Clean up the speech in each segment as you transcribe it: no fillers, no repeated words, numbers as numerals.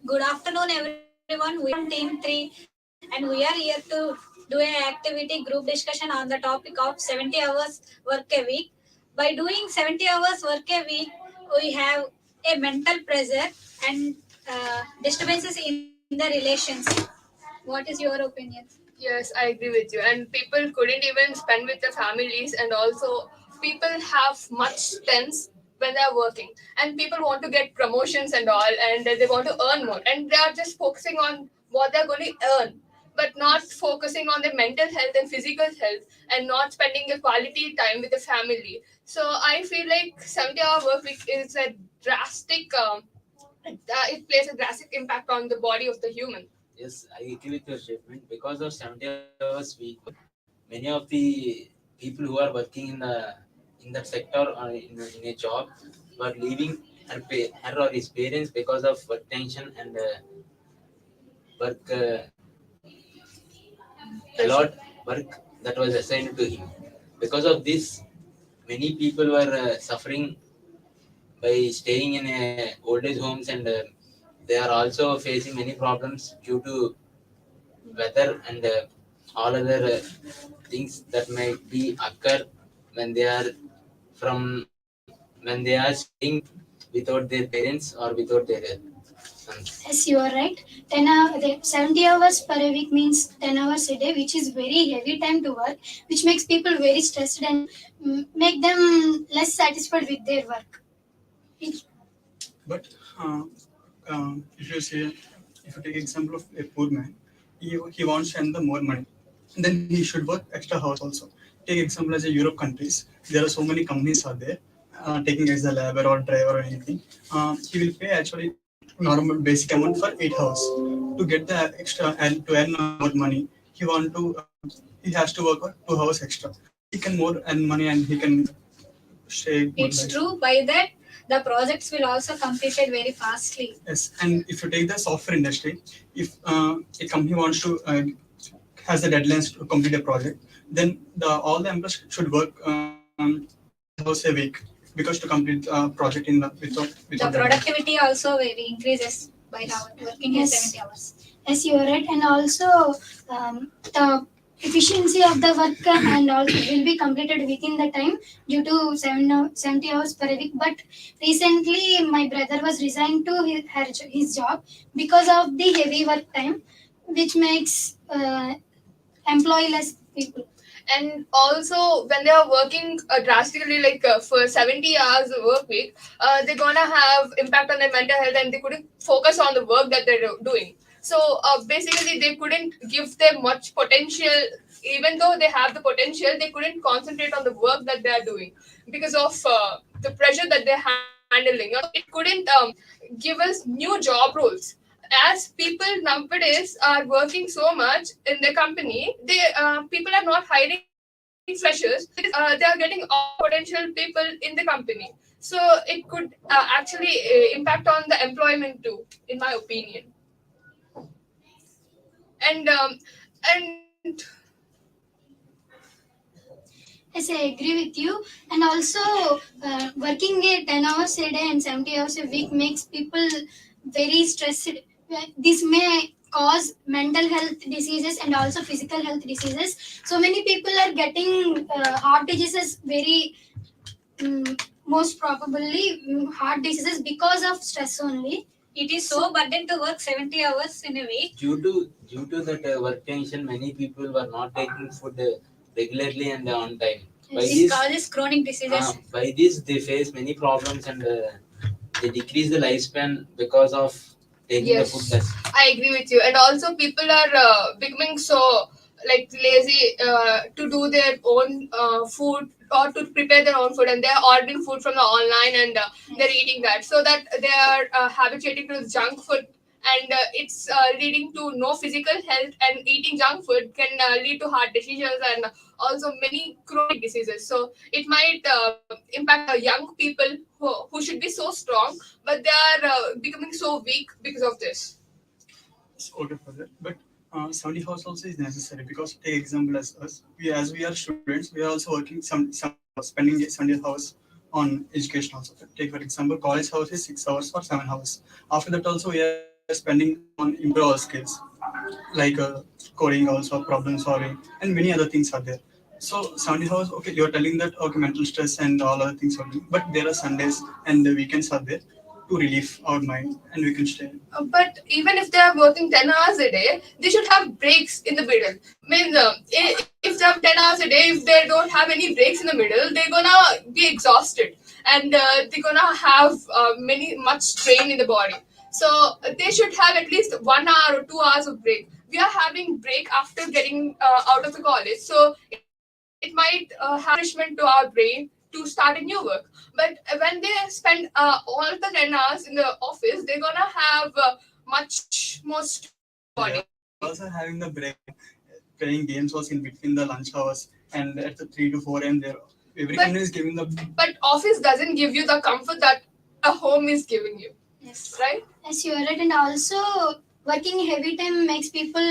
Good afternoon, everyone. We are Team 3 and we are here to do an activity group discussion on the topic of 70 hours work a week. By doing 70 hours work a week, we have a mental pressure and disturbances in the relationship. What is your opinion? Yes, I agree with you. And people couldn't even spend with their families, and also people have much tense when they are working. And people want to get promotions and all, and they want to earn more, and they are just focusing on what they're going to earn, but not focusing on their mental health and physical health, and not spending a quality time with the family. So I feel like 70-hour work week is a drastic. It plays a drastic impact on the body of the human. Yes, I agree with your statement. Because of 70 hours week, many of the people who are working in that sector or in a job were leaving her or his parents because of work tension and work a lot work that was assigned to him. Because of this, many people were suffering by staying in old age homes, and they are also facing many problems due to weather and all other things that might be occur when they are staying without their parents or without their sons. Yes, you are right. 70 hours per a week means 10 hours a day, which is very heavy time to work, which makes people very stressed and make them less satisfied with their work. But uh, if you say, if you take example of a poor man, he wants to earn the more money, then he should work extra hours also. Take example as a Europe countries, there are so many companies are there, taking as a labor or driver or anything. He will pay actually normal basic amount for 8 hours to get the extra and to earn more money. He has to work for 2 hours extra. He can more earn money and he can stay good It's life. true. By that, the projects will also completed very fastly. Yes, and if you take the software industry, if a company wants to has the deadlines to complete a project, then all the employees should work 8 hours a week because to complete a project in without The deadline. productivity also very increases by now working Yes. 70 hours. Yes, you are right. And also, the efficiency of the work and also will be completed within the time due to 70 hours per week. But recently, my brother was resigned to his job because of the heavy work time, which makes employless people. And also when they are working drastically, like for 70 hours work week, they're gonna have impact on their mental health, and they couldn't focus on the work that they're doing. So basically they couldn't give them much potential. Even though they have the potential, they couldn't concentrate on the work that they are doing because of the pressure that they're handling. It couldn't give us new job roles, as people nowadays are working so much in the company. They people are not hiring freshers because they are getting all potential people in the company. So it could actually impact on the employment too, in my opinion. And Yes, I agree with you. And also, working 10 hours a day and 70 hours a week makes people very stressed. This may cause mental health diseases and also physical health diseases. So many people are getting heart diseases very most probably heart diseases because of stress only. It is so burden to work 70 hours in a week. Due to that work tension, many people were not taking food regularly and on time. By This this, causes chronic diseases. they face many problems, and they decrease the lifespan because of taking the food yes, less. I agree with you. And also people are becoming so like lazy to do their own food, or to prepare their own food, and they're ordering food from the online, and they're eating that, so that they are habituating to junk food. And it's leading to no physical health, and eating junk food can lead to heart diseases and also many chronic diseases. So it might impact young people who should be so strong, but they are becoming so weak because of this. It's okay for that. But 70 hours also is necessary because take example as us. We are students, we are also working some hours, spending 70 hours on education also. Take for example, college hours is 6 hours or 7 hours. After that also we are we are spending on improve our skills like coding, also problem solving, and many other things are there. So 70 hours, okay, you're telling that okay, mental stress and all other things are there, but there are Sundays and the weekends are there to relieve our mind, and we can stay. But even if they are working 10 hours a day, they should have breaks in the middle. I mean, if they have 10 hours a day, if they don't have any breaks in the middle, they're gonna be exhausted and they're gonna have much strain in the body. So they should have at least 1 hour or 2 hours of break. We are having break after getting out of the college, so it might have nourishment to our brain to start a new work. But when they spend all the 10 hours in the office, they're gonna have much more strain in the body. They're also having the break, playing games was in between the lunch hours, and at the 3 to 4 a.m. there every But- company is giving the. But office doesn't give you the comfort that a home is giving you, Yes. right? Yes, you are right. And also, working heavy time makes people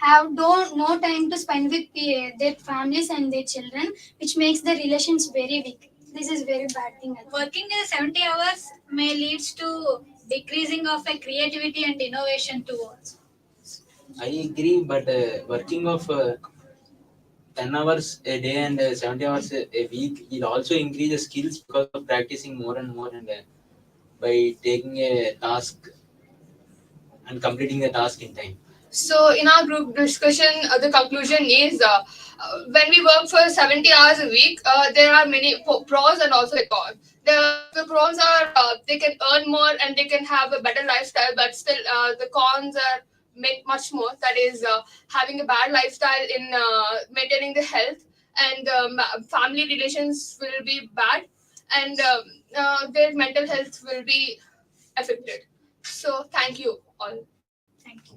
have don't no time to spend with their families and their children, which makes the relations very weak. This is very bad thing. I think. Working 70 hours may leads to decreasing of a creativity and innovation too also. I agree, but working of 10 hours a day and 70 hours a week will also increase the skills because of practicing more and more, and by taking a task and completing the task in time. So, in our group discussion, the conclusion is when we work for 70 hours a week, there are many pros and also a con. The pros are they can earn more and they can have a better lifestyle, but still the cons are much more. That is, having a bad lifestyle in maintaining the health, and family relations will be bad, and their mental health will be affected. So, thank you all. Thank you.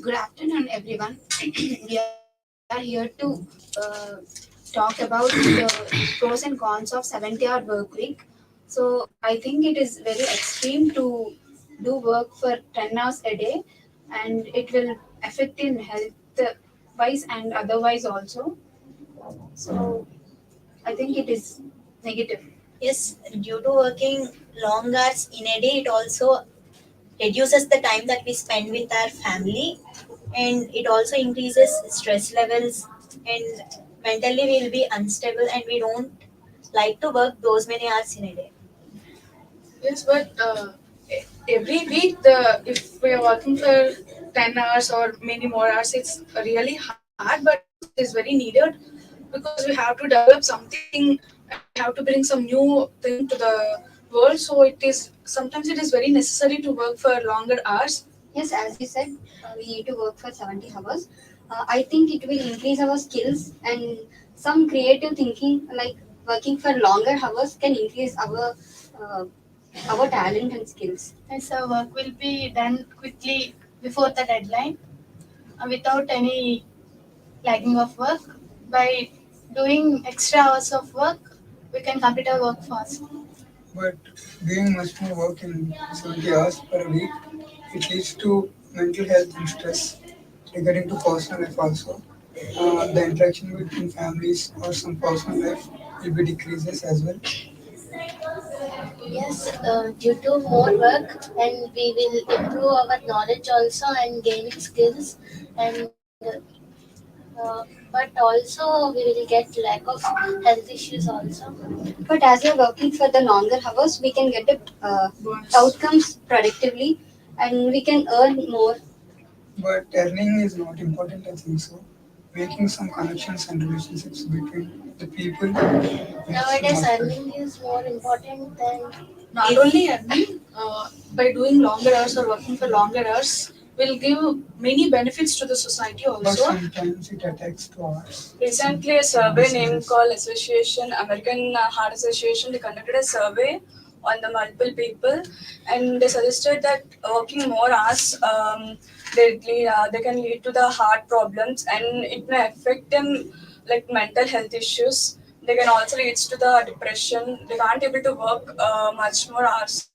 Good afternoon, everyone. We are here to uh, talk about the pros and cons of 70-hour work week. So I think it is very extreme to do work for 10 hours a day, and it will affect in health wise and otherwise also. So I think it is negative. Yes, due to working long hours in a day, it also reduces the time that we spend with our family, and it also increases stress levels, and mentally we'll be unstable, and we don't like to work those many hours in a day. Yes, but every week, the if we are working for 10 hours or many more hours, it's really hard. But also, it is very needed because we have to develop something and we have to bring some new thing to the world. So it is sometimes it is very necessary to work for longer hours. Yes, as you said, we need to work for 70 hours. I think it will increase our skills and some creative thinking, like working for longer hours, can increase uh, our talent and skills. Yes, our work will be done quickly before the deadline without any lagging of work. By doing extra hours of work, we can complete our work fast. But doing much more work in 70 hours per week, it leads to mental health and stress regarding to personal life also. The interaction between families or some personal life will be decreases as well. Yes, due to more work, and we will improve our knowledge also and gaining skills, and but also we will get lack of health issues also. But as we're working for the longer hours, we can get the outcomes productively and we can earn more. But earning is not important, I think so. Making some connections and relationships between the people. Nowadays, earning is more important than Not only earning, by doing longer hours or working for longer hours, will give many benefits to the society But also. sometimes it attacks to ours. Recently, a survey named called Association American Heart Association, they conducted a survey on the multiple people, and they suggested that working more hours, they can lead to the heart problems, and it may affect them like mental health issues. They can also lead to the depression. They can't able to work much more hours.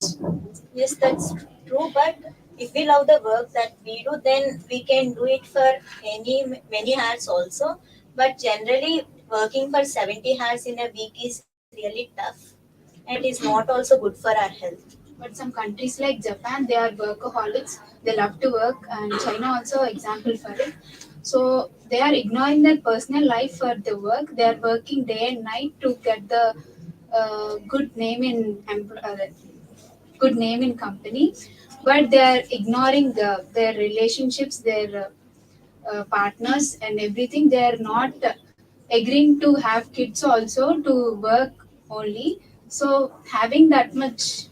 Yes, that's true, but if we love the work that we do, then we can do it for many hours also. But generally, working for 70 hours in a week is really tough, and it is not also good for our health. But some countries like Japan, they are workaholics. They love to work, and China also example for it. So they are ignoring their personal life for the work. They are working day and night to get the good name in good name in company, but they are ignoring their relationships, their partners, and everything. They are not agreeing to have kids also to work only. So having that much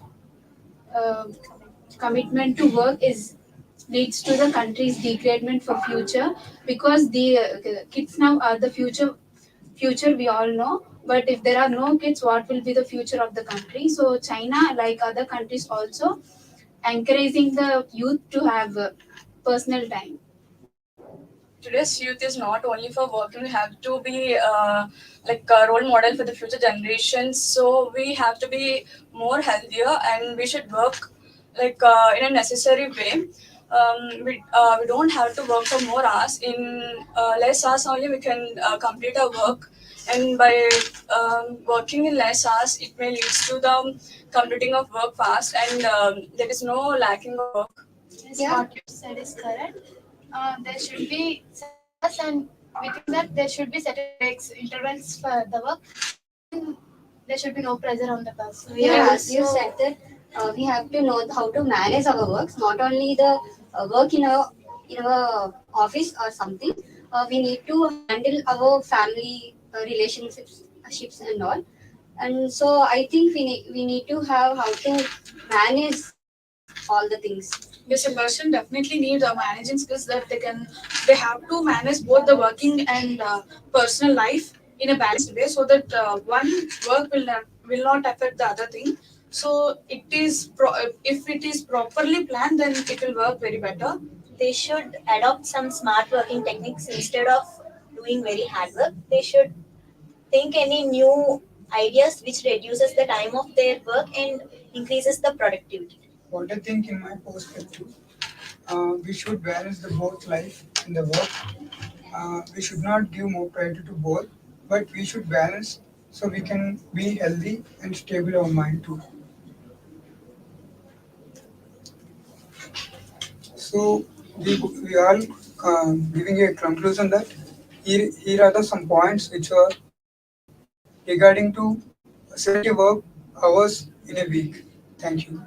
uh, commitment to work is leads to the country's degradement for future, because the kids now are the future we all know. But if there are no kids, what will be the future of the country? So China, like other countries, also encouraging the youth to have personal time. Today's youth is not only for working. We have to be like a role model for the future generations. So we have to be more healthier, and we should work like in a necessary way. We don't have to work for more hours. In less hours only, we can complete our work. And by working in less hours, it may lead to the completing of work fast, and there is no lacking of work. Yes, what you said is correct. There should be 7 hours, and within that, there should be certain breaks, intervals for the work. Then there should be no pressure on the person. Yeah, as you said that we have to know how to manage our works, not only the work in our office or something. We need to handle our family relationships ships and all. And so I think we need to have how to manage all the things. Yes, a person definitely needs managing skills that they have to manage both the working and personal life in a balanced way, so that one work will not affect the other thing. So if it is properly planned, then it will work very better. they should adopt some smart working techniques instead of doing very hard work. They should think any new ideas which reduces the time of their work and increases the productivity. What I think in my perspective, we should balance the both life and the work. We should not give more priority to both, but we should balance so we can be healthy and stable our mind too. So we are giving a conclusion that here are the some points which are regarding to 70 work hours in a week. Thank you.